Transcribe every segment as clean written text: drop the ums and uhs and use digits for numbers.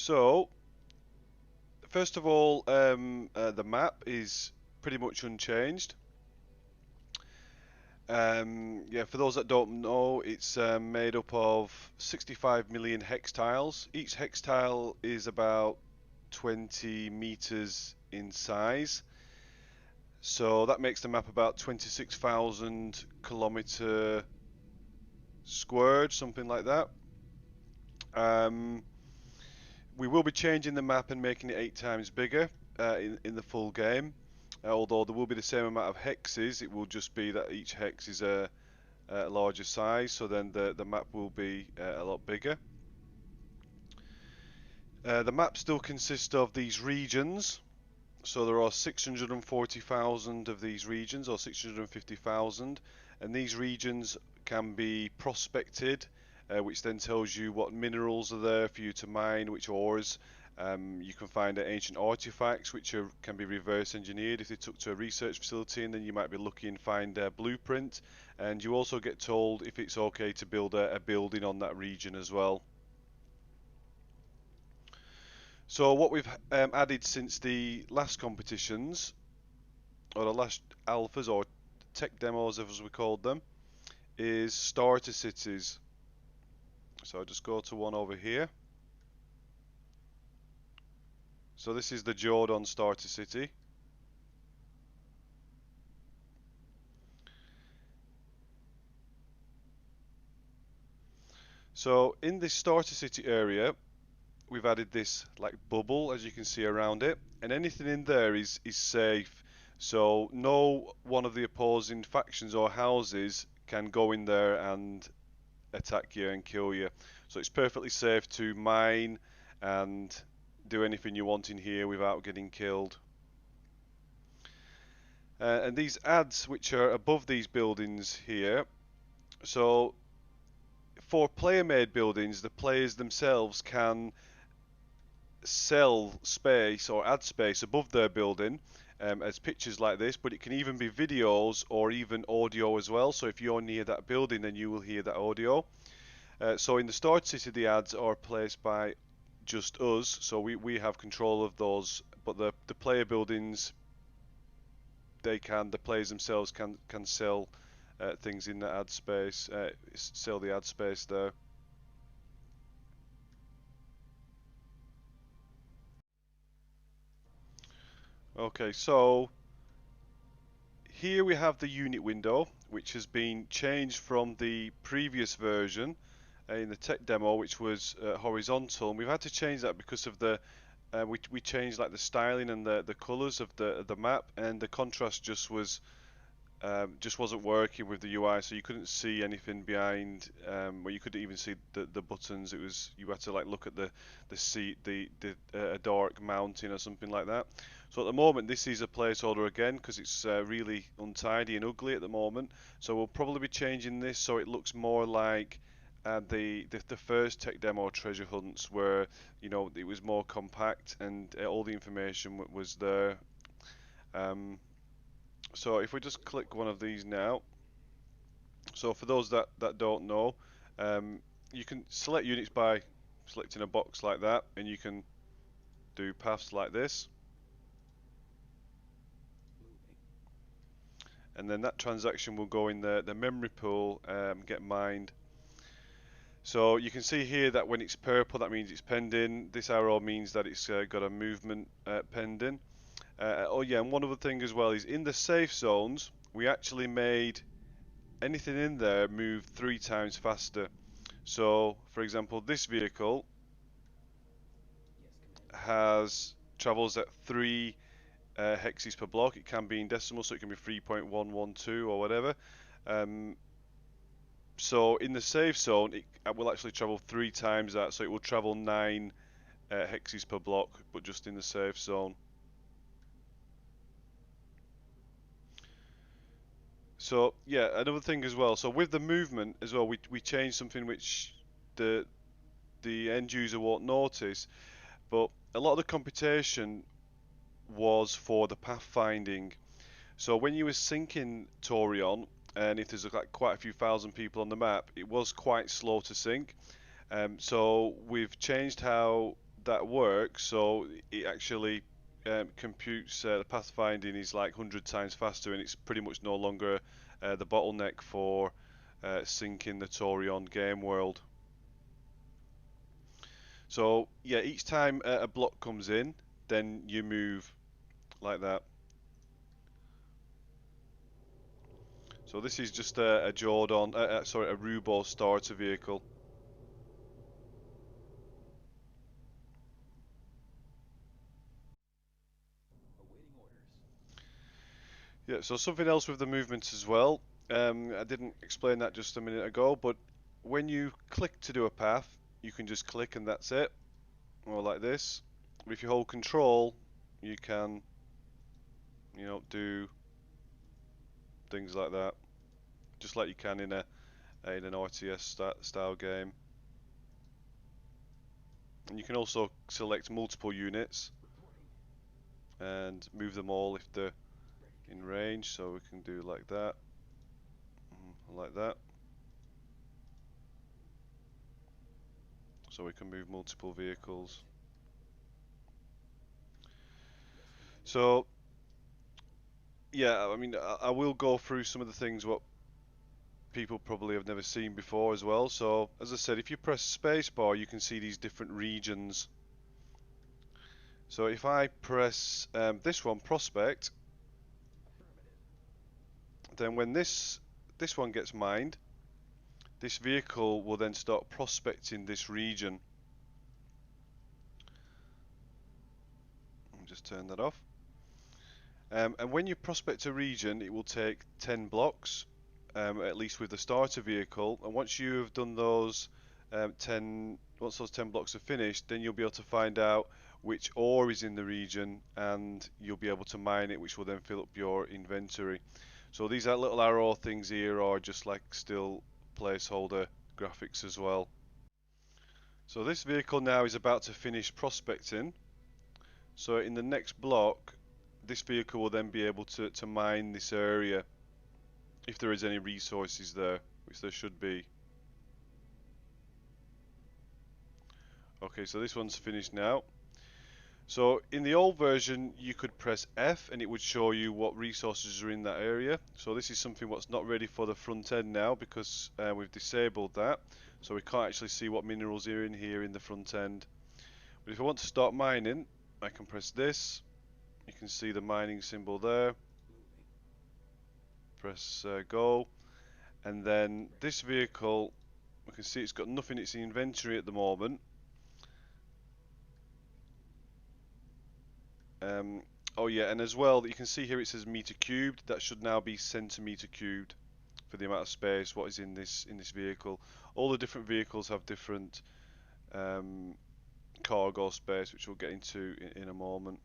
So, first of all, the map is pretty much unchanged. Yeah, for those that don't know, it's made up of 65 million hex tiles. Each hex tile is about 20 meters in size. So that makes the map about 26,000 kilometer squared, something like that. We will be changing the map and making it 8 times bigger in the full game. Although there will be the same amount of hexes, it will just be that each hex is a larger size, so then the map will be a lot bigger. The map still consists of these regions, so there are 640,000 of these regions, or 650,000, and these regions can be prospected, which then tells you what minerals are there for you to mine, which ores. You can find ancient artifacts which can be reverse engineered if they took to a research facility, and then you might be lucky and find a blueprint. And you also get told if it's okay to build a building on that region as well. So what we've added since the last competitions, or the last alphas, or tech demos as we called them, is starter cities. So I'll just go to one over here. So this is the Jordan starter city. So in this starter city area, we've added this like bubble, as you can see around it, and anything in there is safe. So no one of the opposing factions or houses can go in there and attack you and kill you. So it's perfectly safe to mine and do anything you want in here without getting killed. And these ads which are above these buildings here, so for player made buildings, the players themselves can sell space or add space above their building as pictures like this, but it can even be videos or even audio as well. So if you're near that building, then you will hear that audio. So in the Starter City, the ads are placed by just us, so we have control of those, but the player buildings, the players themselves can sell things in the ad space, sell the ad space there. Okay, so here we have the unit window, which has been changed from the previous version in the tech demo, which was horizontal, and we've had to change that because of the we changed like the styling and the colors of the map, and the contrast just wasn't working with the UI, so you couldn't see anything behind, well, you couldn't even see the buttons. It was, you had to like look at the seat, a dark mountain or something like that. So at the moment this is a placeholder again because it's really untidy and ugly at the moment. So we'll probably be changing this so it looks more like the first tech demo treasure hunts, where it was more compact and all the information was there. So if we just click one of these now, so for those that don't know, you can select units by selecting a box like that, and you can do paths like this, and then that transaction will go in the memory pool, get mined. So you can see here that when it's purple, that means it's pending. This arrow means that it's got a movement pending. Oh yeah, and one other thing as well is in the safe zones, we actually made anything in there move 3 times faster. So for example, this vehicle travels at 3 hexes per block. It can be in decimal, so it can be 3.112 or whatever. So in the safe zone, it will actually travel 3 times that, so it will travel 9 hexes per block, but just in the safe zone. So yeah, another thing as well. So with the movement as well, we changed something which the end user won't notice, but a lot of the computation was for the pathfinding. So when you were syncing TAURION, and if there's like quite a few thousand people on the map, it was quite slow to sync. So we've changed how that works. So it actually computes the pathfinding is like 100 times faster, and it's pretty much no longer the bottleneck for syncing the TAURION game world. So yeah, each time a block comes in, then you move like that. So this is just a Jordan, sorry, a Rubo starter vehicle. Yeah, so something else with the movements as well. I didn't explain that just a minute ago, but when you click to do a path, you can just click and that's it, or like this. But if you hold control, you can, do things like that, just like you can in an RTS style game. And you can also select multiple units and move them all if they're in range. So we can do like that, like that. So we can move multiple vehicles. So yeah, I mean, I will go through some of the things what people probably have never seen before as well. So as I said, if you press spacebar, you can see these different regions. So if I press this one, prospect, then when this one gets mined, this vehicle will then start prospecting this region. I'll just turn that off. And when you prospect a region, it will take 10 blocks, at least with the starter vehicle. And once you have done those once those 10 blocks are finished, then you'll be able to find out which ore is in the region, and you'll be able to mine it, which will then fill up your inventory. So these little arrow things here are just like still placeholder graphics as well. So this vehicle now is about to finish prospecting. So in the next block, this vehicle will then be able to mine this area if there is any resources there, which there should be. Okay, so this one's finished now. So in the old version, you could press F and it would show you what resources are in that area. So this is something what's not ready for the front end now because we've disabled that. So we can't actually see what minerals are in here in the front end. But if I want to start mining, I can press this. You can see the mining symbol there. Press go. And then this vehicle, we can see it's got nothing in its inventory at the moment. Oh yeah, and as well, you can see here it says meter cubed. That should now be centimeter cubed for the amount of space what is in this vehicle. All the different vehicles have different cargo space, which we'll get into in a moment.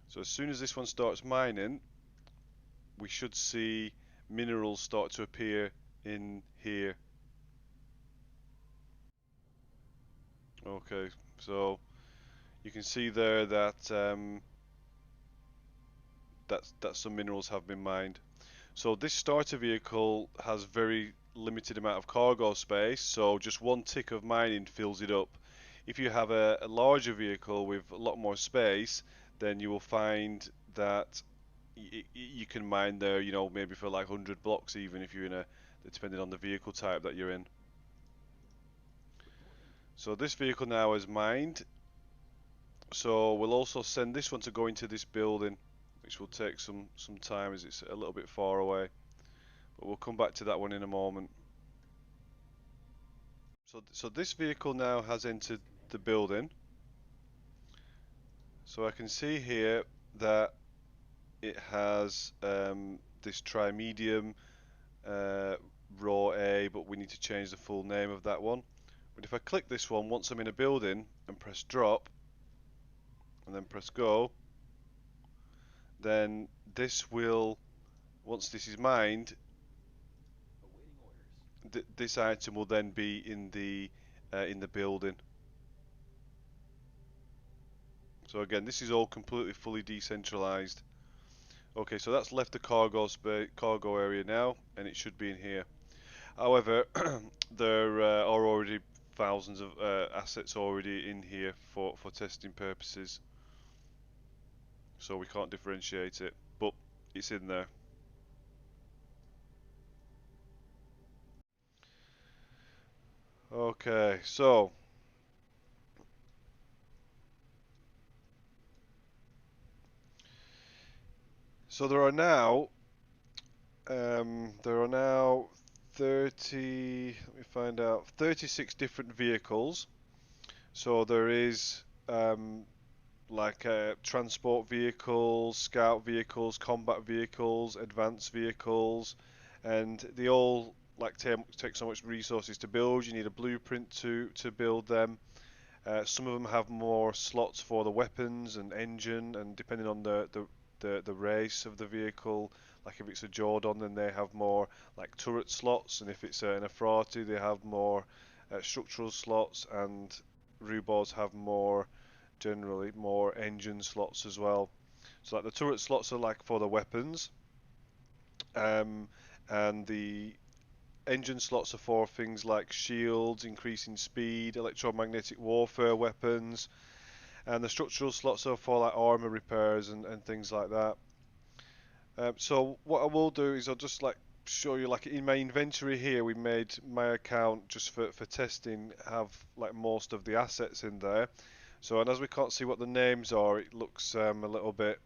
So as soon as this one starts mining, we should see minerals start to appear in here. Okay, so you can see there that that some minerals have been mined. So this starter vehicle has very limited amount of cargo space, so just one tick of mining fills it up. If you have a larger vehicle with a lot more space, then you will find that you can mine there, maybe for like 100 blocks, even if you're depending on the vehicle type that you're in. So this vehicle now is mined. So we'll also send this one to go into this building, which will take some time as it's a little bit far away. But we'll come back to that one in a moment. So this vehicle now has entered the building. So I can see here that it has this trimedium raw A, but we need to change the full name of that one. But if I click this one once I'm in a building and press drop and then press go, then this will, once this is mined, this item will then be in the building. So again, this is all completely fully decentralized. Okay, so that's left the cargo area now, and it should be in here. However, there are already thousands of assets already in here for testing purposes, so we can't differentiate it, but it's in there. Okay, so there are now 30, let me find out, 36 different vehicles. So there is like transport vehicles, scout vehicles, combat vehicles, advanced vehicles, and they all like take so much resources to build. You need a blueprint to build them. Some of them have more slots for the weapons and engine, and depending on the race of the vehicle, like if it's a Jordan, then they have more like turret slots, and if it's an Afrati, they have more structural slots, and Rubots have more generally more engine slots as well. So like the turret slots are like for the weapons, um, and the engine slots are for things like shields, increasing speed, electromagnetic warfare weapons, and the structural slots are for like armor repairs and things like that. So what I will do is I'll just like show you like in my inventory here we made my account just for testing have like most of the assets in there. So and as we can't see what the names are, it looks a little bit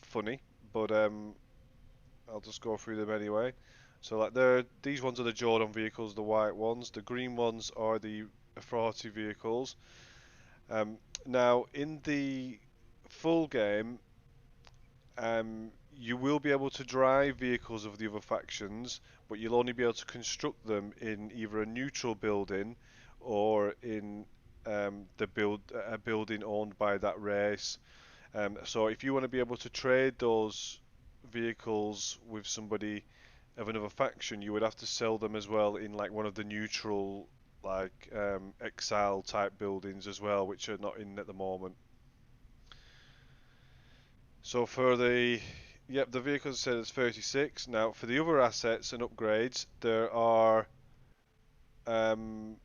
funny, but I'll just go through them anyway. So like these ones are the Jordan vehicles, the white ones. The green ones are the Afrati vehicles. Um, Now in the full game, you will be able to drive vehicles of the other factions, but you'll only be able to construct them in either a neutral building or in a building owned by that race. So if you want to be able to trade those vehicles with somebody of another faction, you would have to sell them as well in like one of the neutral like exile type buildings as well, which are not in at the moment. So for the vehicles said it's 36. Now for the other assets and upgrades, there are um,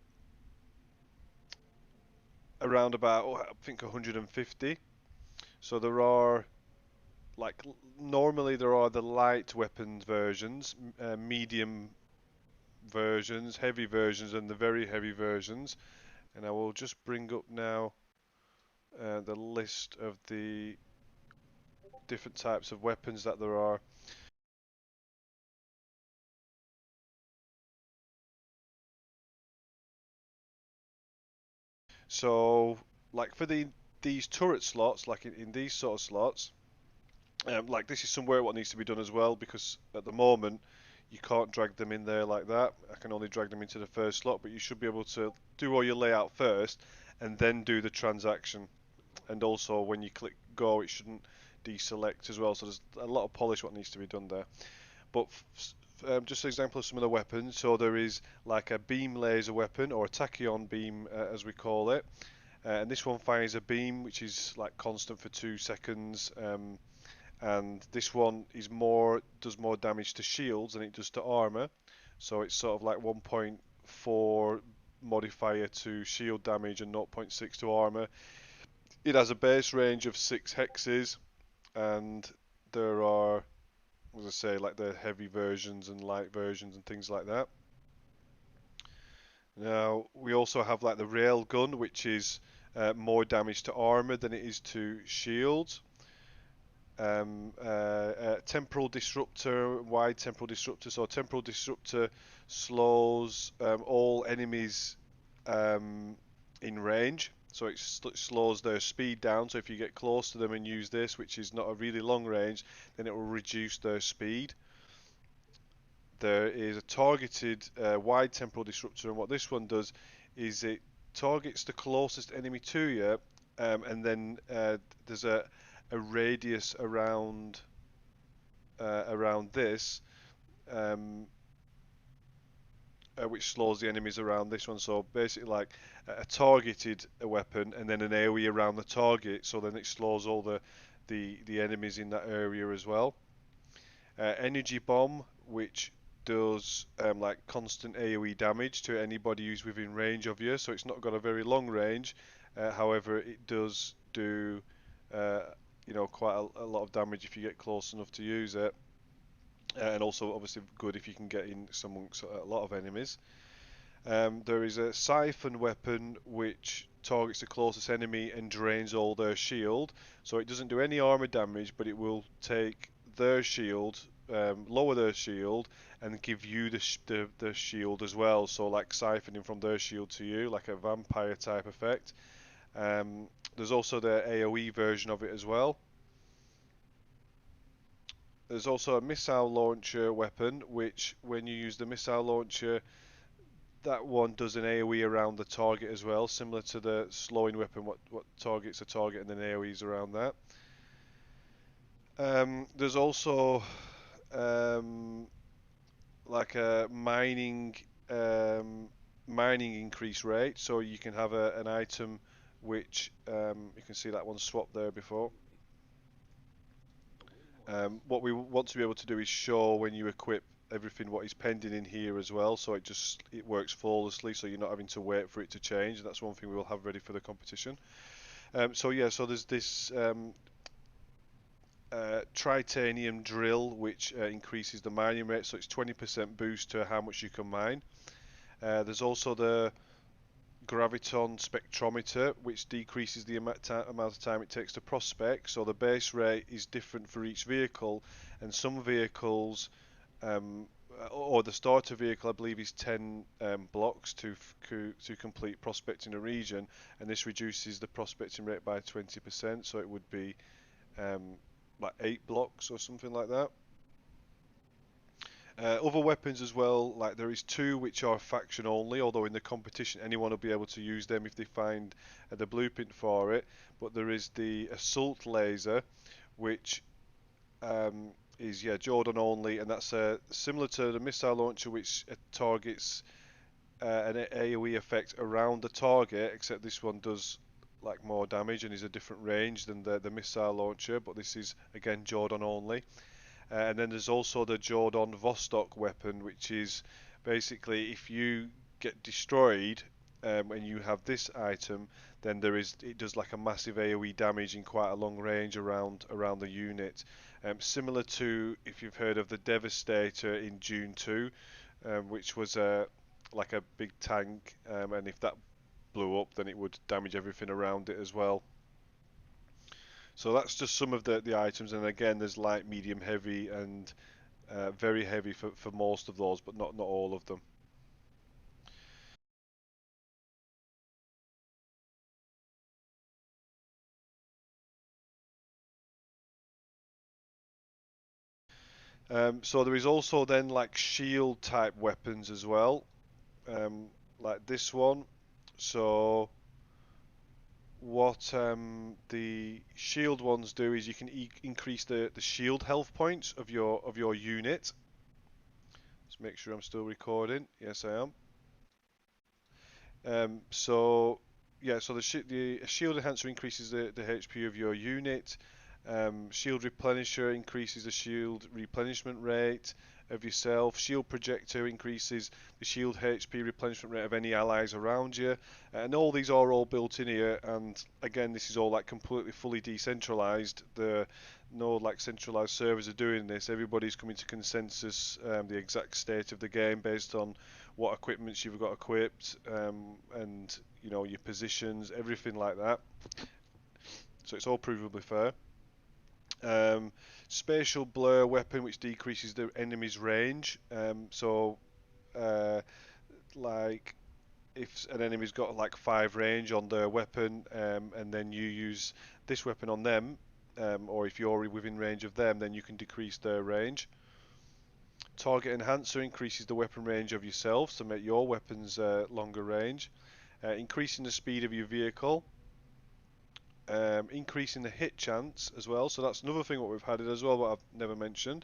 around about I think 150. So there are like normally there are the light weapons versions, medium versions, heavy versions, and the very heavy versions. And I will just bring up now the list of the different types of weapons that there are. So, like for these turret slots, like in these sort of slots, like this is somewhere what needs to be done as well because at the moment you can't drag them in there like that. I can only drag them into the first slot, but you should be able to do all your layout first and then do the transaction. And also when you click go, it shouldn't deselect as well. So there's a lot of polish what needs to be done there. But just an example of some of the weapons. So there is like a beam laser weapon or a tachyon beam as we call it. And this one fires a beam which is like constant for 2 seconds. And this one is does more damage to shields than it does to armor. So it's sort of like 1.4 modifier to shield damage and 0.6 to armor. It has a base range of 6 hexes, and there are, as I say, like the heavy versions and light versions and things like that. Now we also have like the rail gun, which is more damage to armor than it is to shields. Temporal disruptor, wide temporal disruptor. So temporal disruptor slows all enemies in range. So it slows their speed down. So if you get close to them and use this, which is not a really long range, then it will reduce their speed. There is a targeted wide temporal disruptor, and what this one does is it targets the closest enemy to you, and then there's a radius around this, um, which slows the enemies around this one. So basically, like a targeted weapon, and then an area around the target. So then it slows all the enemies in that area as well. Energy bomb, which does like constant AoE damage to anybody who's within range of you. So it's not got a very long range. However, it does do uh, quite a lot of damage if you get close enough to use it. And also obviously good if you can get in amongst a lot of enemies. There is a siphon weapon which targets the closest enemy and drains all their shield. So it doesn't do any armor damage, but it will take their shield, lower their shield, and give you the shield as well. So like siphoning from their shield to you, like a vampire type effect. There's also the AoE version of it as well. There's also a missile launcher weapon, which when you use the missile launcher, that one does an AoE around the target as well, similar to the slowing weapon, what targets a target and then AoEs around that. There's also um, like a mining increase rate, so you can have an item which you can see that one swapped there before. What we want to be able to do is show when you equip everything what is pending in here as well, so it works flawlessly, so you're not having to wait for it to change. That's one thing we will have ready for the competition. So yeah, so there's this tritanium drill which increases the mining rate, so it's 20% boost to how much you can mine. There's also the graviton spectrometer, which decreases the amount of time it takes to prospect. So the base rate is different for each vehicle, and some vehicles, or the starter vehicle, I believe, is 10 blocks to complete prospecting a region, and this reduces the prospecting rate by 20%. So it would be like 8 blocks or something like that. Other weapons as well, like there is two which are faction only, although in the competition anyone will be able to use them if they find the blueprint for it. But there is the assault laser, which is Jordan only, and that's similar to the missile launcher, which targets an AoE effect around the target, except this one does like more damage and is a different range than the missile launcher. But this is again Jordan only. And then there's also the Jordan Vostok weapon, which is basically if you get destroyed and you have this item, then it does like a massive AoE damage in quite a long range around the unit. Similar to if you've heard of the Devastator in Dune 2, which was like a big tank, and if that blew up, then it would damage everything around it as well. So that's just some of the items, and again, there's light, medium, heavy, and very heavy for most of those, but not all of them. So there is also then like shield type weapons as well, like this one. So what the shield ones do is you can increase the shield health points of your unit. Let's make sure I'm still recording. Yes, I am. So yeah, so the shield enhancer increases the HP of your unit. Shield replenisher increases the shield replenishment rate of yourself. Shield projector increases the shield HP replenishment rate of any allies around you. And all these are all built in here. And again, this is all like completely fully decentralized. No like centralized servers are doing this. Everybody's coming to consensus, the exact state of the game based on what equipments you've got equipped, and your positions, everything like that. So it's all provably fair. Spatial blur weapon, which decreases the enemy's range. Uh, like if an enemy's got like 5 range on their weapon, and then you use this weapon on them, or if you're within range of them, then you can decrease their range. Target enhancer increases the weapon range of yourself to make your weapons longer range. Increasing the speed of your vehicle. Increasing the hit chance as well. So that's another thing what we've had as well, but I've never mentioned.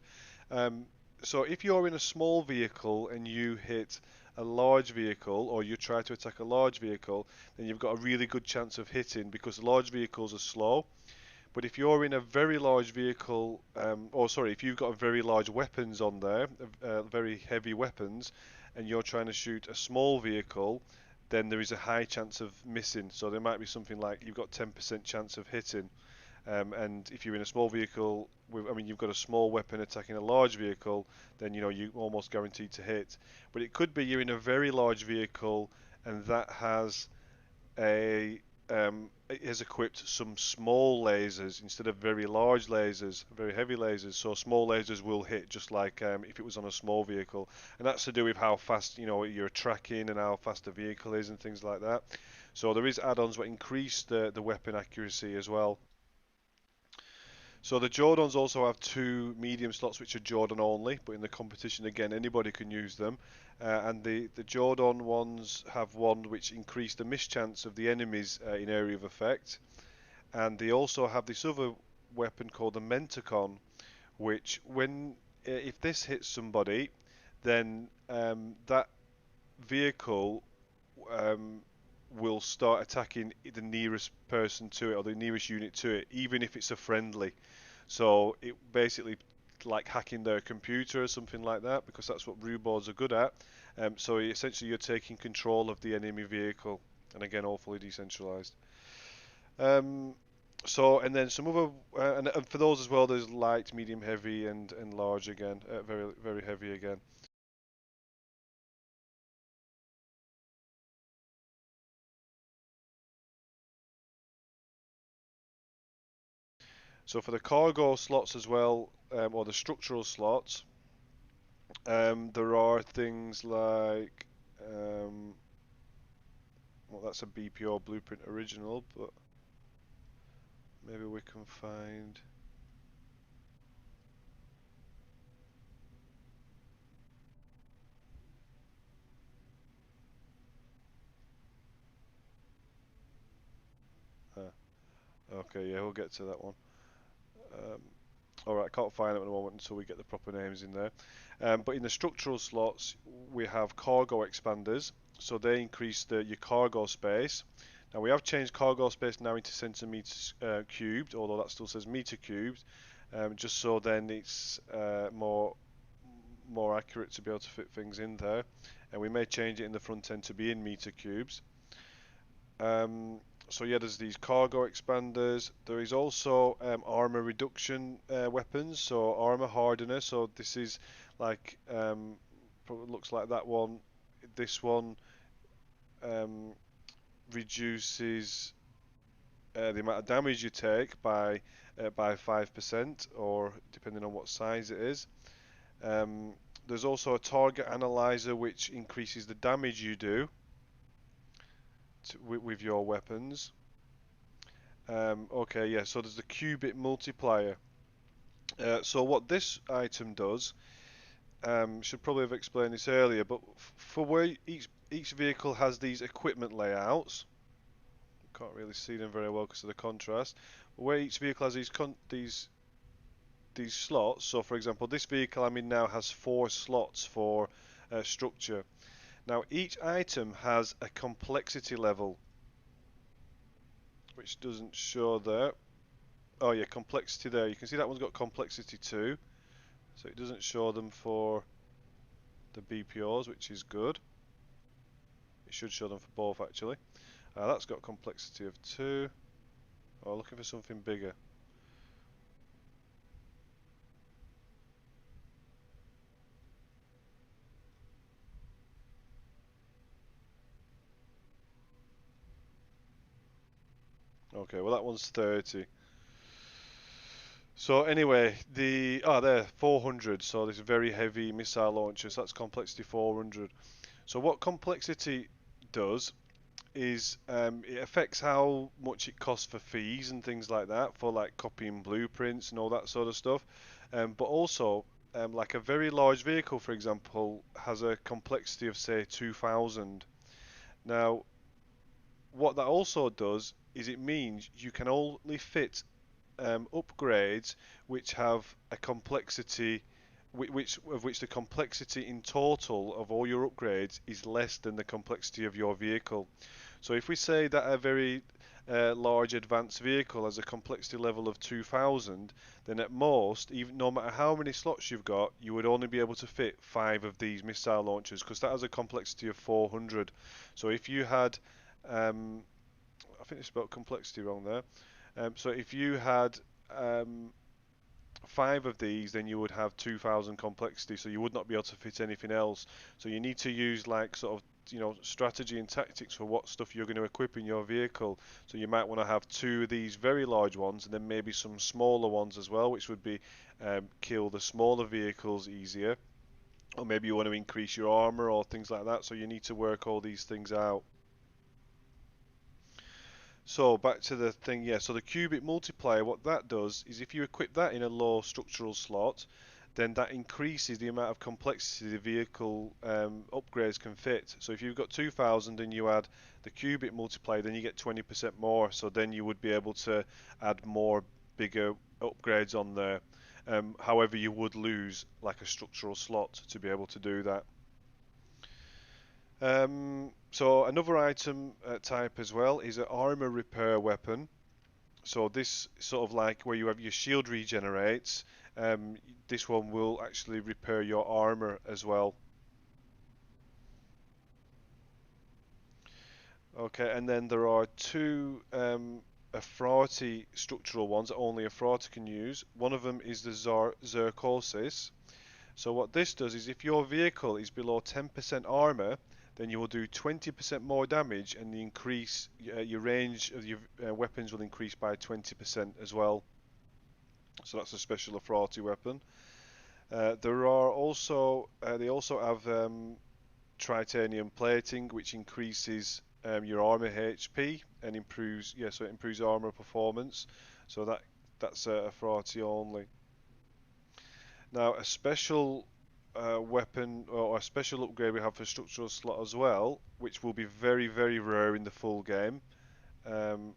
So if you're in a small vehicle and you hit a large vehicle, or you try to attack a large vehicle, then you've got a really good chance of hitting because large vehicles are slow. But if you're in a very large vehicle, or sorry, if you've got very large weapons on there, very heavy weapons, and you're trying to shoot a small vehicle, then there is a high chance of missing. So there might be something like you've got 10% chance of hitting. And if you're in a small vehicle, I mean, you've got a small weapon attacking a large vehicle, then you're almost guaranteed to hit. But it could be you're in a very large vehicle, and that has a it has equipped some small lasers instead of very large lasers, very heavy lasers. So small lasers will hit just like if it was on a small vehicle, and that's to do with how fast you're tracking and how fast the vehicle is and things like that. So there is add-ons that increase the weapon accuracy as well. So the Jordans also have two medium slots which are Jordan only, but in the competition again anybody can use them. And the Jordan ones have one which increase the mischance of the enemies in area of effect. And they also have this other weapon called the Mentacon, which when if this hits somebody, then that vehicle um, will start attacking the nearest person to it or the nearest unit to it, even if it's a friendly. So it basically like hacking their computer or something like that, because that's what Ruboards are good at. So essentially, you're taking control of the enemy vehicle, and again, all fully decentralized. Um, and then some other, and for those as well, there's light, medium, heavy, and large again, very very heavy again. So for the cargo slots as well, or the structural slots, there are things like, well, that's a BPO blueprint original, but maybe we can find. Uh, okay, yeah, we'll get to that one. Um, Alright, I can't find them at the moment until we get the proper names in there. But in the structural slots, we have cargo expanders, so they increase your cargo space. Now we have changed cargo space now into centimeters cubed, although that still says meter cubed, just so then it's more accurate to be able to fit things in there. And we may change it in the front end to be in meter cubes. Um, so yeah, there's these cargo expanders. There is also armor reduction weapons, so armor hardener. So this is like looks like that one. This one um, reduces the amount of damage you take by 5%, or depending on what size it is. Um, there's also a target analyzer which increases the damage you do with your weapons. Okay, yeah, so there's the qubit multiplier. So what this item does, should probably have explained this earlier, but for where each vehicle has these equipment layouts, can't really see them very well because of the contrast. But where each vehicle has these slots. So, for example, this vehicle I'm in now has 4 slots for structure. Now, each item has a complexity level, which doesn't show there. Oh yeah, complexity there. You can see that one's got complexity 2, so it doesn't show them for the BPOs, which is good. It should show them for both actually. That's got complexity of 2. Oh, looking for something bigger. Okay, well that one's 30. So anyway, there 400. So this very heavy missile launcher. So that's complexity 400. So what complexity does is it affects how much it costs for fees and things like that, for like copying blueprints and all that sort of stuff. But also, like a very large vehicle, for example, has a complexity of say 2000. Now, what that also does is it means you can only fit upgrades which have a complexity which the complexity in total of all your upgrades is less than the complexity of your vehicle. So if we say that a very large advanced vehicle has a complexity level of 2000, then at most, even no matter how many slots you've got, you would only be able to fit 5 of these missile launchers because that has a complexity of 400. So if you had, I think I spelled complexity wrong there. So if you had 5 of these, then you would have 2000 complexity, so you would not be able to fit anything else. So you need to use like sort of strategy and tactics for what stuff you're going to equip in your vehicle. So you might want to have 2 of these very large ones and then maybe some smaller ones as well, which would be kill the smaller vehicles easier. Or maybe you want to increase your armor or things like that, so you need to work all these things out. So back to the thing, yeah, so the cubic multiplier, what that does is if you equip that in a low structural slot, then that increases the amount of complexity the vehicle upgrades can fit. So if you've got 2000 and you add the cubic multiplier, then you get 20% more, so then you would be able to add more bigger upgrades on there. However, you would lose like a structural slot to be able to do that. So another item type as well is an armor repair weapon. So this sort of like where you have your shield regenerates, this one will actually repair your armor as well. Okay, and then there are 2 authority structural ones that only authority can use. One of them is the Zircosis. So what this does is if your vehicle is below 10% armor, then you will do 20% more damage, and the increase your range of your weapons will increase by 20% as well. So that's a special authority weapon. There are also they also have titanium plating, which increases your armor HP and improves so it improves armor performance. So that's authority only. Now, a special weapon or a special upgrade we have for structural slot as well, which will be very, very rare in the full game,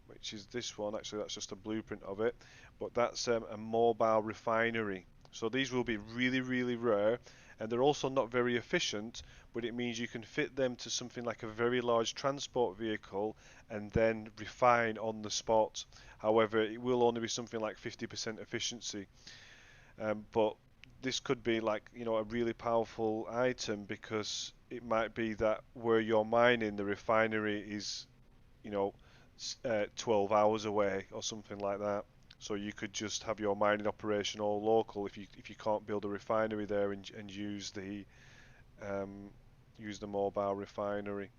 which is this one. Actually, that's just a blueprint of it, but that's a mobile refinery. So these will be really, really rare, and they're also not very efficient, but it means you can fit them to something like a very large transport vehicle and then refine on the spot. However, it will only be something like 50% efficiency. But this could be like a really powerful item because it might be that where you're mining, the refinery is 12 hours away or something like that. So you could just have your mining operation all local if you can't build a refinery there and use the mobile refinery.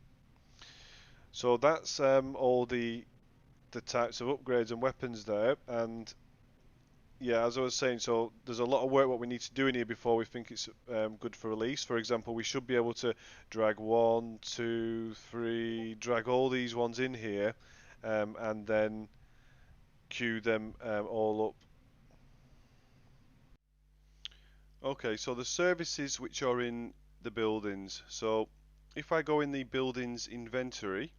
So that's all the types of upgrades and weapons there. And yeah, as I was saying, so there's a lot of work what we need to do in here before we think it's good for release. For example, we should be able to drag 1, 2, 3, drag all these ones in here, and then queue them all up. Okay, so the services which are in the buildings. So if I go in the buildings inventory,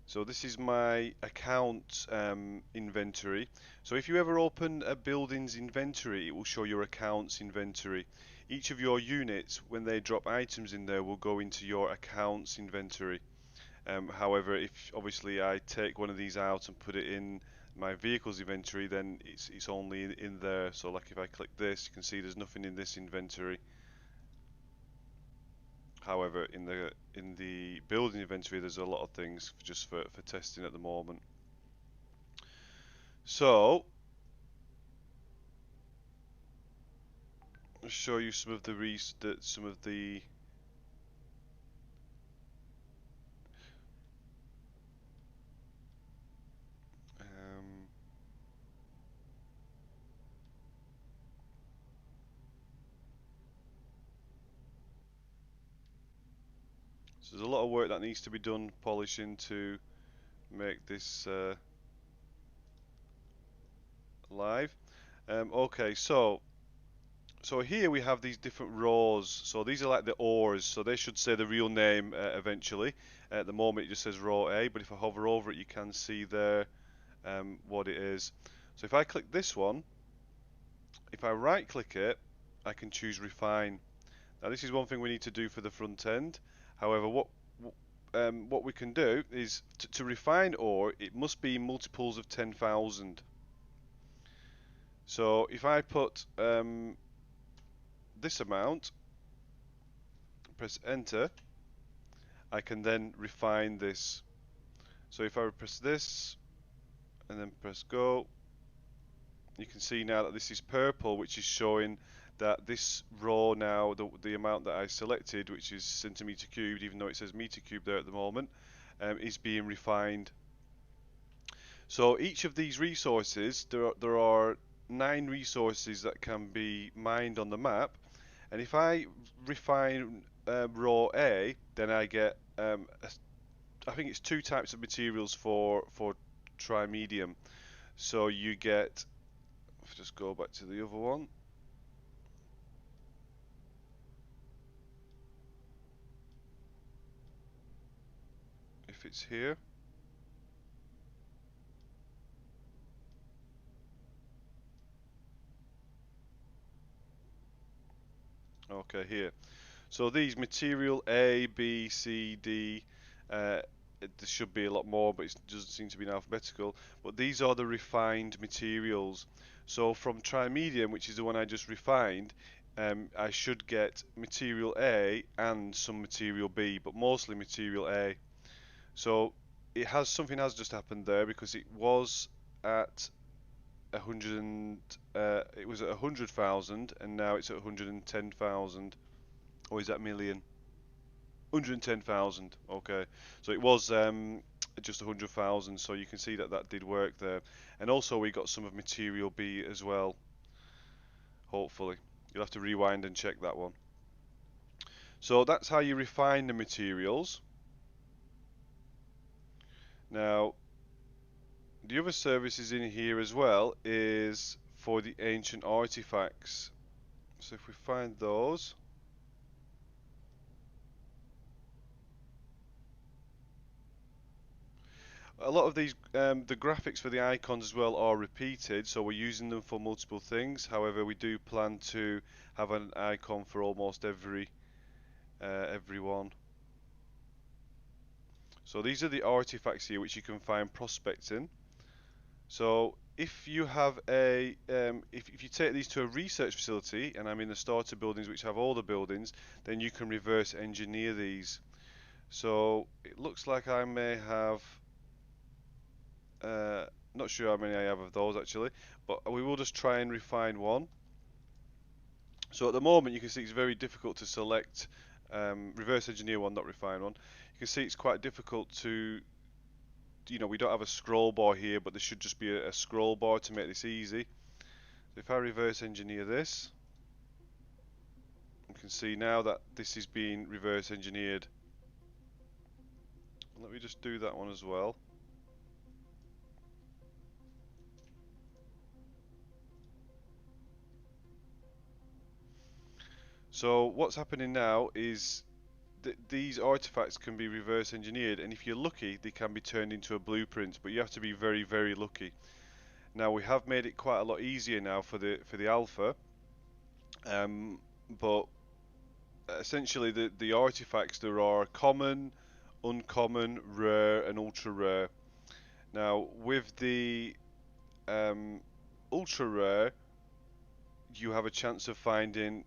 so this is my account inventory. So if you ever open a building's inventory, it will show your accounts inventory. Each of your units, when they drop items in there, will go into your accounts inventory. However, if obviously I take one of these out and put it in my vehicles inventory, then it's only in there. So like if I click this, you can see there's nothing in this inventory. However, in the building inventory, there's a lot of things just for testing at the moment. So, I'll show you some of the so there's a lot of work that needs to be done polishing to make this live. Okay, so here we have these different rows. So these are like the ores, so they should say the real name eventually. At the moment it just says row A, but if I hover over it you can see there what it is. So if I click this one, if I right click it, I can choose refine. Now this is one thing we need to do for the front end. However, what we can do is to refine ore, it must be multiples of 10,000. So if I put this amount, press enter, I can then refine this. So if I press this and then press go, you can see now that this is purple, which is showing that this row now, the amount that I selected, which is centimeter cubed, even though it says meter cubed there at the moment, is being refined. So each of these resources, there are 9 resources that can be mined on the map, and if I refine row A, then I get I think it's 2 types of materials for trimedium. So you get, let's just go back to the other one. If it's here, okay, here. So these material A, B, C, D, there should be a lot more, but it doesn't seem to be in alphabetical. But these are the refined materials. So from trimedium, which is the one I just refined, I should get material A and some material B, but mostly material A. So something has just happened there because it was at 100 it was at 100,000 and now it's at 110,000. Or is that million? 110,000. Okay, so it was just 100,000. So you can see that that did work there, and also we got some of material B as well. Hopefully, you'll have to rewind and check that one. So that's how you refine the materials. Now, the other services in here as well is for the ancient artifacts. So if we find those, a lot of these, the graphics for the icons as well are repeated, so we're using them for multiple things. However, we do plan to have an icon for almost every one. So these are the artifacts here which you can find prospecting. So if you have if you take these to a research facility, and I'm in the starter buildings which have all the buildings, then you can reverse engineer these. So it looks like I may have, not sure how many I have of those actually, but we will just try and refine one. So at the moment you can see it's very difficult to select reverse engineer one, not refine one. You can see it's quite difficult to, we don't have a scroll bar here, but there should just be a scroll bar to make this easy. So if I reverse engineer this, you can see now that this is being reverse engineered. Let me just do that one as well. So what's happening now is these artifacts can be reverse engineered, and if you're lucky they can be turned into a blueprint, but you have to be very, very lucky. Now we have made it quite a lot easier now for the alpha, but essentially the artifacts, there are common, uncommon, rare and ultra rare. Now with the ultra rare, you have a chance of finding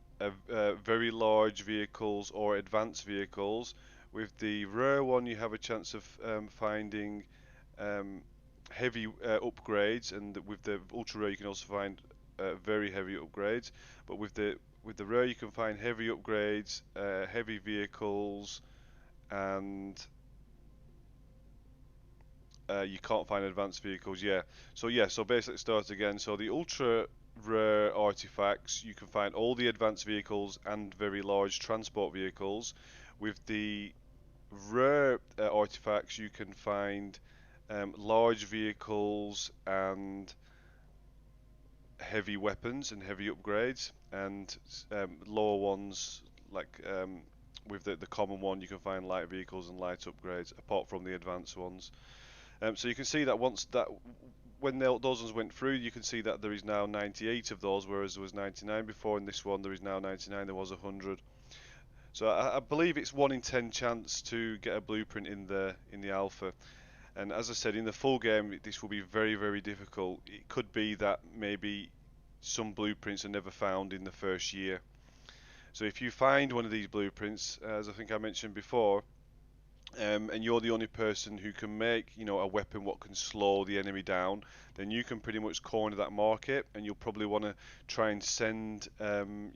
very large vehicles or advanced vehicles. With the rare one, you have a chance of finding heavy upgrades, and with the ultra rare, you can also find very heavy upgrades. But with the rare, you can find heavy upgrades, heavy vehicles, and you can't find advanced vehicles. Yeah. So basically, start again. So the ultra rare artifacts, you can find all the advanced vehicles and very large transport vehicles. With the rare artifacts, you can find large vehicles and heavy weapons and heavy upgrades, and lower ones like with the common one, you can find light vehicles and light upgrades, apart from the advanced ones. So you can see that when those ones went through, you can see that there is now 98 of those, whereas there was 99 before. In this one, there is now 99. There was 100. So I believe it's 1 in 10 chance to get a blueprint in the alpha. And as I said, in the full game, this will be very, very difficult. It could be that maybe some blueprints are never found in the first year. So if you find one of these blueprints, as I think I mentioned before, and you're the only person who can make, a weapon what can slow the enemy down, then you can pretty much corner that market, and you'll probably want to try and send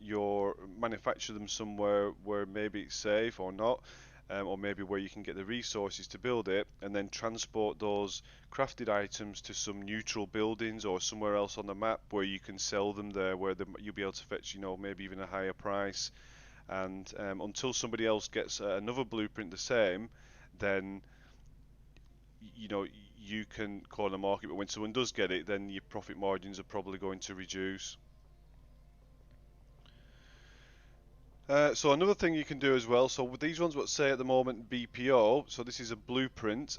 your manufacture them somewhere where maybe it's safe or not, or maybe where you can get the resources to build it, and then transport those crafted items to some neutral buildings or somewhere else on the map where you can sell them there, where you'll be able to fetch, maybe even a higher price. And until somebody else gets another blueprint the same, then you can corner the market. But when someone does get it, then your profit margins are probably going to reduce. So another thing you can do as well, so with these ones what say at the moment BPO, so this is a blueprint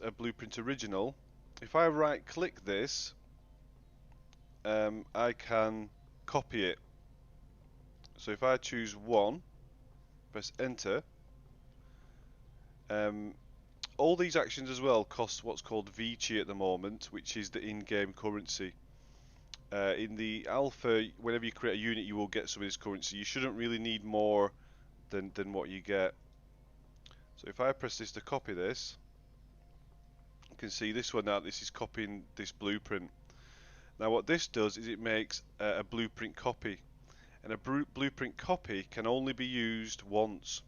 original. If I right click this, I can copy it. So if I choose one, press enter, all these actions as well cost what's called Vici at the moment, which is the in-game currency. In the alpha, whenever you create a unit, you will get some of this currency. You shouldn't really need more than what you get. So if I press this to copy this, you can see this one now, this is copying this blueprint. Now what this does is it makes a blueprint copy, and a blueprint copy can only be used once.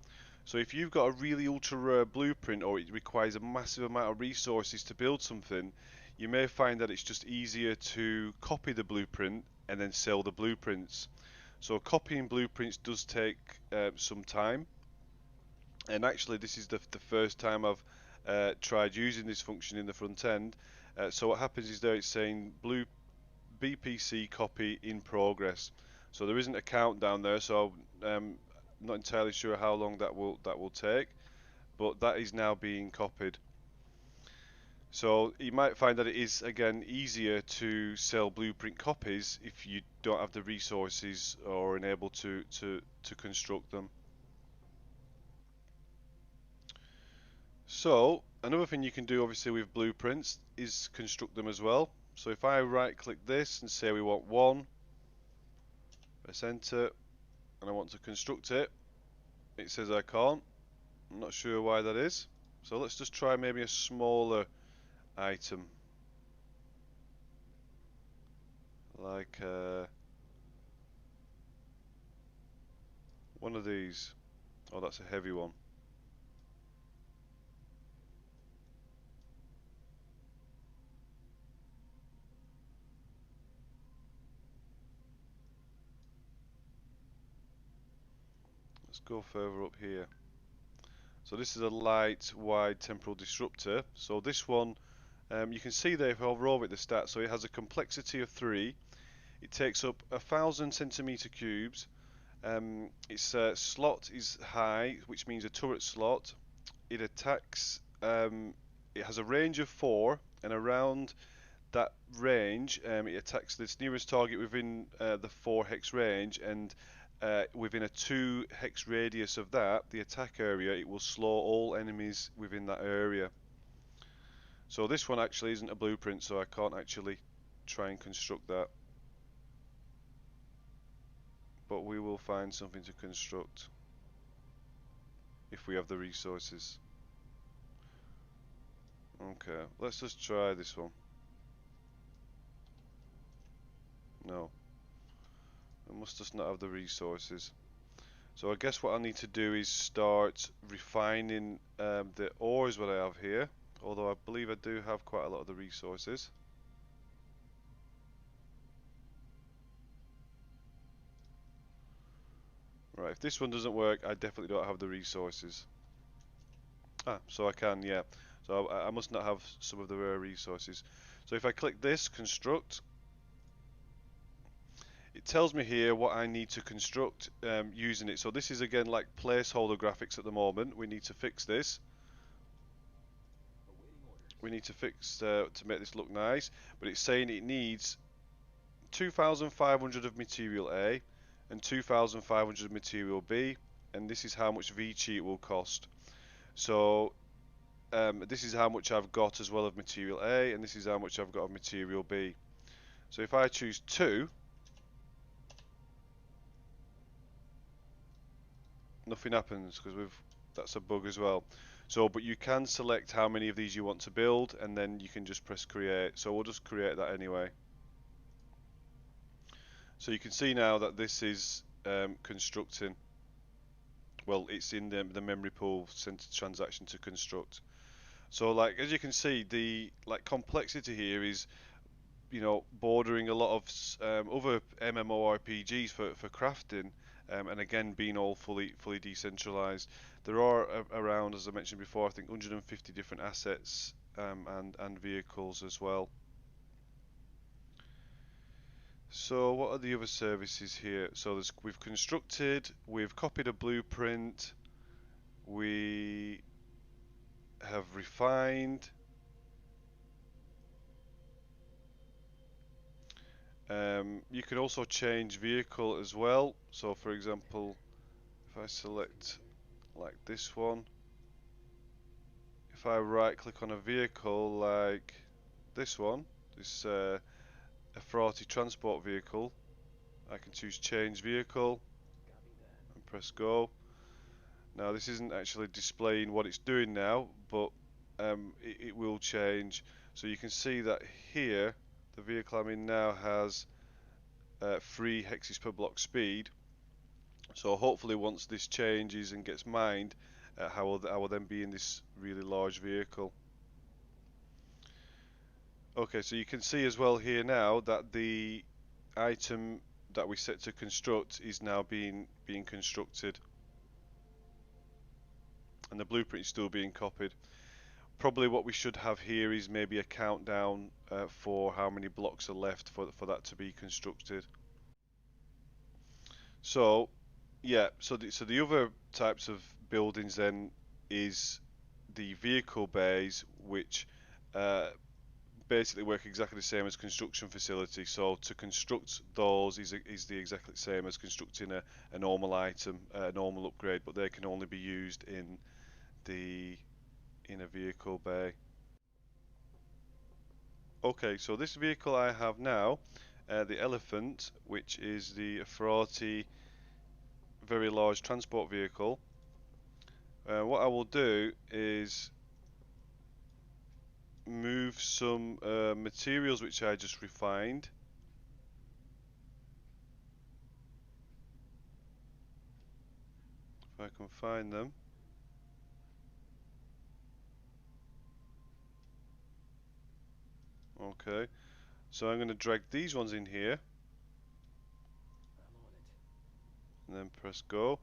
So if you've got a really ultra rare blueprint, or it requires a massive amount of resources to build something, you may find that it's just easier to copy the blueprint and then sell the blueprints. So copying blueprints does take some time, and actually this is the first time I've tried using this function in the front end. So what happens is there it's saying BPC copy in progress. So there isn't a countdown there, so not entirely sure how long that will take, but that is now being copied. So you might find that it is again easier to sell blueprint copies if you don't have the resources or unable to construct them. So another thing you can do obviously with blueprints is construct them as well. So if I right click this and say we want one, press enter, and I want to construct it, it says I can't. I'm not sure why that is. So let's just try maybe a smaller item, like one of these. Oh, that's a heavy one. Let's go further up here. So this is a light wide temporal disruptor. So this one, you can see there if I hover over it the stats. So it has a complexity of 3. It takes up 1,000 centimeter cubes. Its slot is high, which means a turret slot. It attacks. It has a range of 4, and around that range, it attacks this nearest target within the 4 hex range, and within a 2 hex radius of that, the attack area, it will slow all enemies within that area. So this one actually isn't a blueprint, so I can't actually try and construct that. But we will find something to construct if we have the resources. Okay, let's just try this one. No. I must just not have the resources. So I guess what I need to do is start refining the ores what I have here, although I believe I do have quite a lot of the resources. Right, if this one doesn't work, I definitely don't have the resources. Ah, so I can, yeah. So I must not have some of the rare resources. So if I click this, construct, it tells me here what I need to construct using it. So this is again like placeholder graphics at the moment. We need to fix this. we need to fix to make this look nice, but it's saying it needs 2,500 of material A and 2,500 of material B, and this is how much V-cheat will cost. So this is how much I've got as well of material A, and this is how much I've got of material B. So if I choose 2, nothing happens because that's a bug as well. So, but you can select how many of these you want to build, and then you can just press create. So we'll just create that anyway. So you can see now that this is constructing. Well, it's in the memory pool sent transaction to construct. So, like as you can see, the complexity here is, you know, bordering a lot of other MMORPGs for crafting, and again being all fully decentralized. There are around, as I mentioned before, I think 150 different assets and vehicles as well. So what are the other services here? So we've constructed, we've copied a blueprint, we have refined. You can also change vehicle as well. So for example, if I select like this one, if I right click on a vehicle like this one, this a Ferrari transport vehicle, I can choose change vehicle and press go. Now this isn't actually displaying what it's doing now, but it will change. So you can see that here the vehicle I'm in now has 3 hexes per block speed. So hopefully once this changes and gets mined, I will then be in this really large vehicle. Okay, so you can see as well here now that the item that we set to construct is now being constructed, and the blueprint is still being copied. Probably what we should have here is maybe a countdown for how many blocks are left for that to be constructed. So yeah, so the other types of buildings then is the vehicle bays, which basically work exactly the same as construction facility. So to construct those is the exactly same as constructing a normal item, a normal upgrade, but they can only be used in a vehicle bay. Okay, so this vehicle I have now, the Elephant, which is the Ferrari very large transport vehicle. What I will do is move some materials which I just refined. If I can find them. Okay, so I'm going to drag these ones in here and then press go.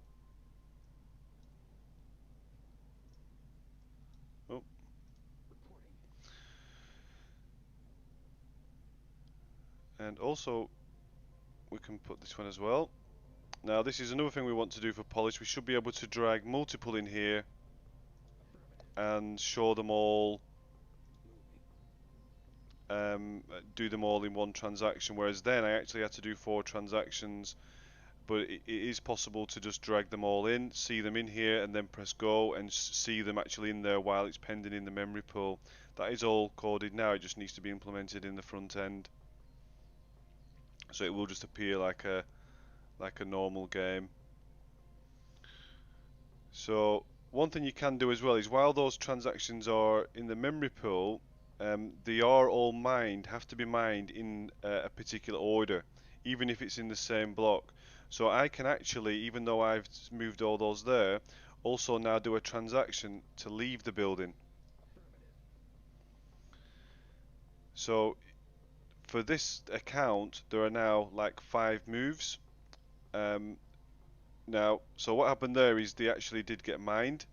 Oh. And also we can put this one as well. Now this is another thing we want to do for polish. We should be able to drag multiple in here and show them all, do them all in one transaction, whereas then I actually had to do 4 transactions. But it is possible to just drag them all in, see them in here, and then press go and see them actually in there while it's pending in the memory pool. That is all coded now, it just needs to be implemented in the front end. So it will just appear like a normal game. So one thing you can do as well is while those transactions are in the memory pool, they are all mined, have to be mined in a particular order, even if it's in the same block. So I can actually, even though I've moved all those there, also now do a transaction to leave the building. So for this account, there are now like 5 moves. Now, so what happened there is they actually did get mined,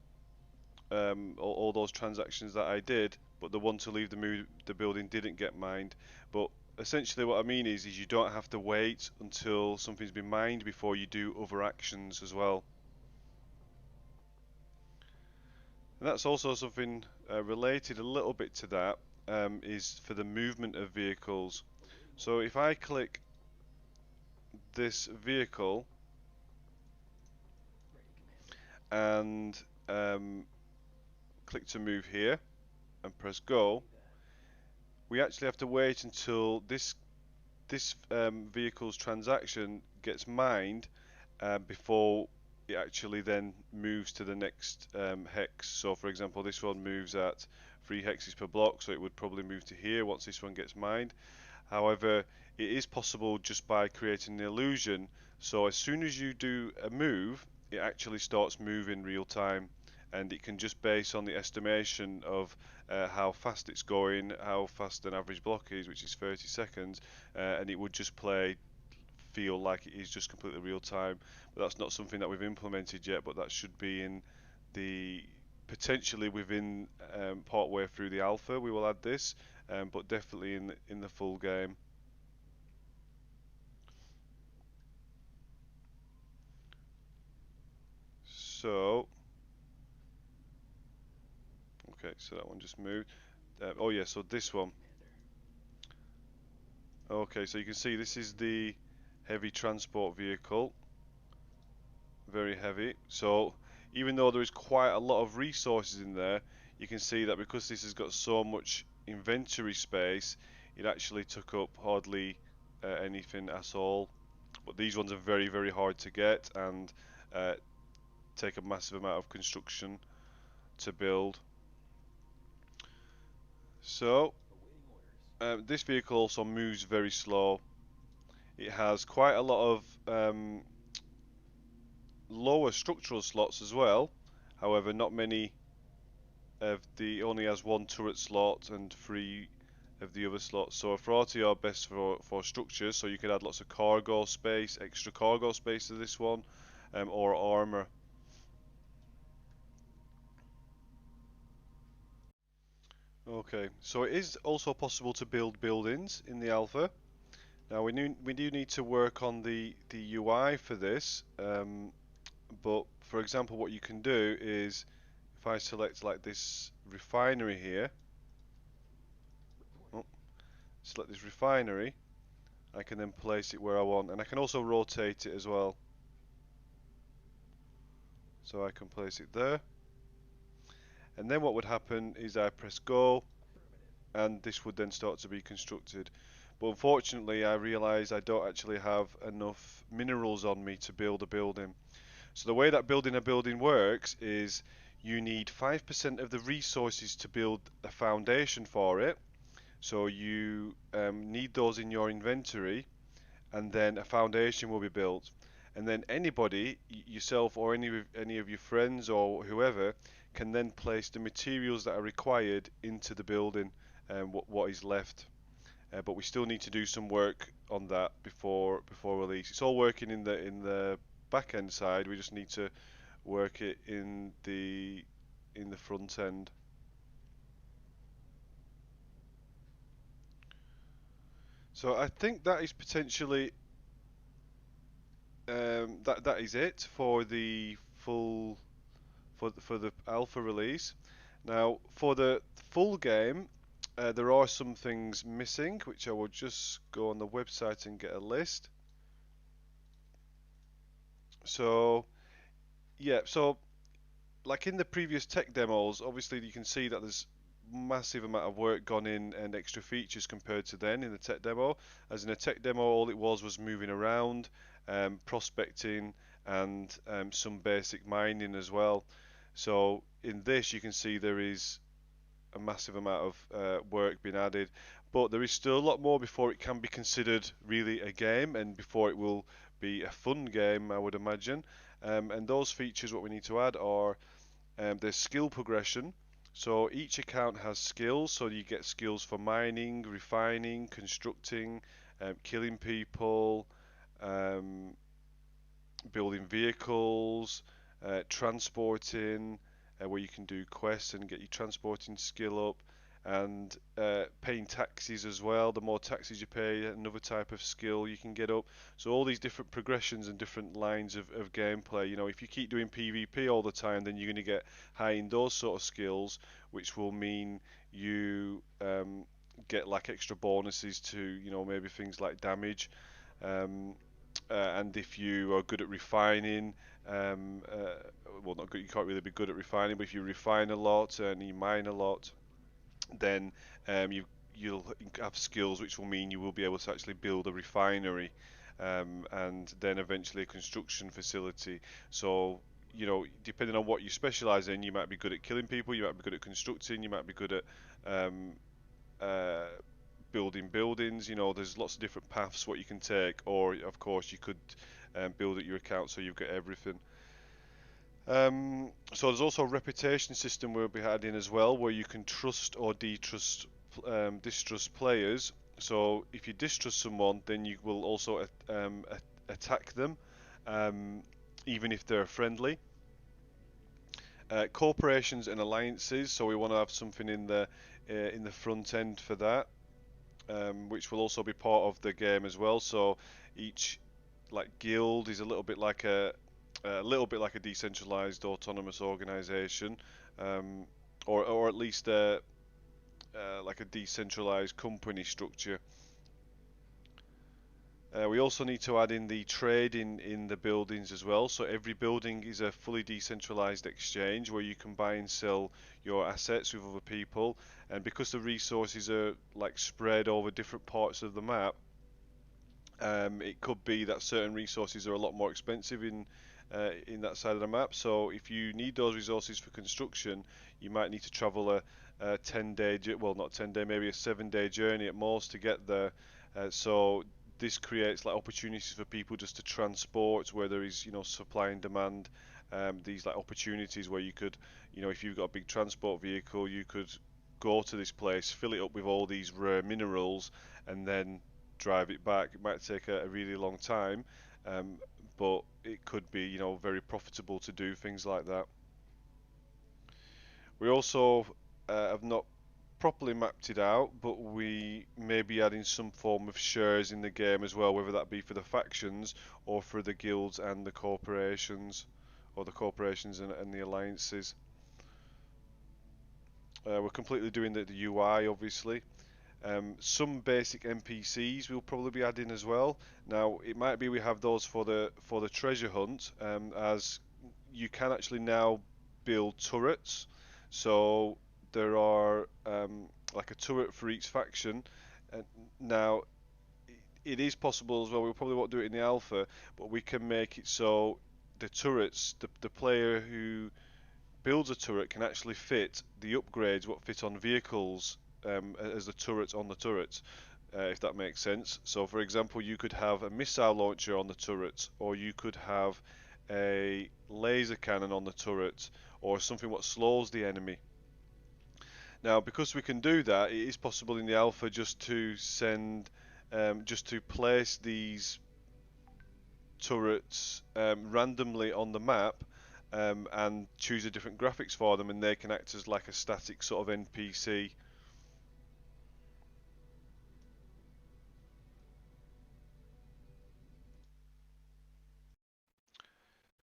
all those transactions that I did, but the one to leave the building didn't get mined. But essentially what I mean is you don't have to wait until something's been mined before you do other actions as well. And that's also something related a little bit to that, is for the movement of vehicles. So if I click this vehicle and click to move here and press go, we actually have to wait until this vehicle's transaction gets mined before it actually then moves to the next hex. So for example, this one moves at 3 hexes per block, so it would probably move to here once this one gets mined. However, it is possible just by creating an illusion. So as soon as you do a move, it actually starts moving real time, and it can just base on the estimation of how fast it's going, how fast an average block is, which is 30 seconds, and it would just feel like it is just completely real time. But that's not something that we've implemented yet, but that should be in the potentially within part way through the alpha we will add this, but definitely in the full game. So okay, so that one just moved. Oh yeah, so this one. Okay, so you can see this is the heavy transport vehicle, very heavy. So even though there is quite a lot of resources in there, you can see that because this has got so much inventory space, it actually took up hardly anything at all. But these ones are very, very hard to get and uh, take a massive amount of construction to build. So this vehicle also moves very slow. It has quite a lot of lower structural slots as well. However, not many of the only has one turret slot and three of the other slots. So a 40 are best for structures, so you could add lots of cargo space, extra cargo space to this one, or armor. Okay, so it is also possible to build buildings in the alpha. Now we do need to work on the UI for this, but for example, what you can do is if I select like this refinery here, oh, select this refinery, I can then place it where I want, and I can also rotate it as well. So I can place it there, and then what would happen is I press go, and this would then start to be constructed. But unfortunately, I realise I don't actually have enough minerals on me to build a building. So the way that building a building works is you need 5% of the resources to build a foundation for it. So you need those in your inventory, and then a foundation will be built. And then anybody, yourself or any of your friends or whoever, can then place the materials that are required into the building and what is left. But we still need to do some work on that before release. It's all working in the back end side. We just need to work it in the front end. So I think that is potentially that is it for the full for the alpha release. Now for the full game, there are some things missing, which I will just go on the website and get a list. So yeah, so like in the previous tech demos, obviously you can see that there's massive amount of work gone in and extra features compared to then in the tech demo. As in a tech demo, all it was moving around, prospecting, and some basic mining as well. So in this, you can see there is a massive amount of work being added, but there is still a lot more before it can be considered really a game and before it will be a fun game, I would imagine. And those features, what we need to add are there's skill progression. So each account has skills, so you get skills for mining, refining, constructing, killing people, um, building vehicles, transporting, where you can do quests and get your transporting skill up, and paying taxes as well. The more taxes you pay, another type of skill you can get up. So all these different progressions and different lines of gameplay. If you keep doing PvP all the time, then you're going to get high in those sort of skills, which will mean you get like extra bonuses to, maybe things like damage. Um, and if you are good at refining, well, not good, you can't really be good at refining, but if you refine a lot and you mine a lot, then you'll have skills which will mean you will be able to actually build a refinery, and then eventually a construction facility. So, depending on what you specialize in, you might be good at killing people, you might be good at constructing, you might be good at um, uh, building buildings. There's lots of different paths what you can take, or of course you could build at your account so you've got everything. So there's also a reputation system we'll be adding as well, where you can trust or distrust players. So if you distrust someone, then you will also attack them, um, even if they're friendly. Corporations and alliances. So we want to have something in the front end for that, which will also be part of the game as well. So each like guild is a little bit like a decentralized autonomous organization, um, or at least like a decentralized company structure. We also need to add in the trade in the buildings as well. So every building is a fully decentralized exchange where you can buy and sell your assets with other people. And because the resources are like spread over different parts of the map, it could be that certain resources are a lot more expensive in that side of the map. So if you need those resources for construction, you might need to travel a 10-day, well, not 10-day, maybe a 7-day journey at most to get there. So this creates like opportunities for people just to transport where there is, supply and demand. These like opportunities where you could, if you've got a big transport vehicle, you could go to this place, fill it up with all these rare minerals, and then drive it back. It might take a really long time, um, but it could be, very profitable to do things like that. We also have not properly mapped it out, but we may be adding some form of shares in the game as well, whether that be for the factions or for the guilds and the corporations, or the corporations and the alliances. We're completely doing the UI, obviously. Some basic NPCs we'll probably be adding as well. Now, it might be we have those for the treasure hunt, as you can actually now build turrets. So there are like a turret for each faction. And now it is possible as well. We probably won't do it in the alpha, but we can make it so the turrets, the player who builds a turret can actually fit the upgrades what fit on vehicles, as the turrets on the turrets, if that makes sense. So, for example, you could have a missile launcher on the turret, or you could have a laser cannon on the turret, or something what slows the enemy. Now, because we can do that, it is possible in the alpha just to place these turrets randomly on the map, and choose a different graphics for them, and they can act as like a static sort of NPC.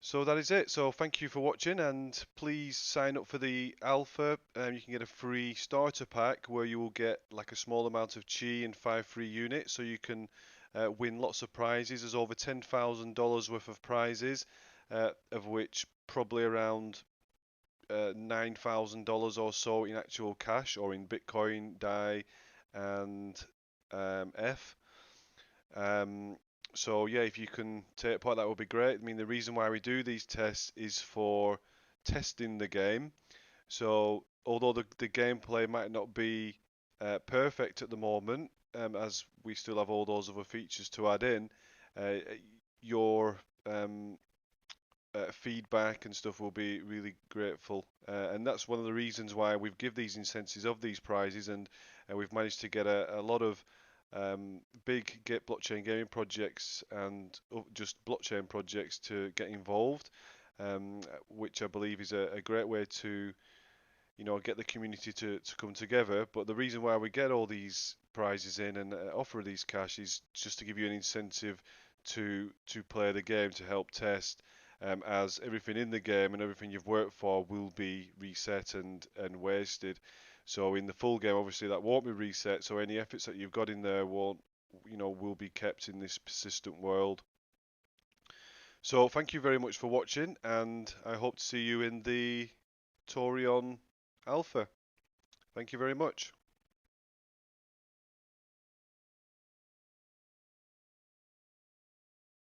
So that is it. So thank you for watching, and please sign up for the alpha. You can get a free starter pack where you will get like a small amount of chi and 5 free units, so you can win lots of prizes. There's over $10,000 worth of prizes, of which probably around $9,000 or so in actual cash or in Bitcoin, DAI, and F. Um, so yeah, if you can take part, that would be great. I mean, the reason why we do these tests is for testing the game. So although the gameplay might not be perfect at the moment, as we still have all those other features to add in, uh, your feedback and stuff will be really grateful. And that's one of the reasons why we've give these incentives of these prizes, and we've managed to get a lot of big blockchain gaming projects and just blockchain projects to get involved, which I believe is a great way to you know, get the community to come together. But the reason why we get all these prizes in and offer these cash is just to give you an incentive to play the game, to help test, as everything in the game and everything you've worked for will be reset and wasted. So in the full game, obviously that won't be reset. So any efforts that you've got in there won't, you know, will be kept in this persistent world. So thank you very much for watching, and I hope to see you in the TAURION Alpha. Thank you very much.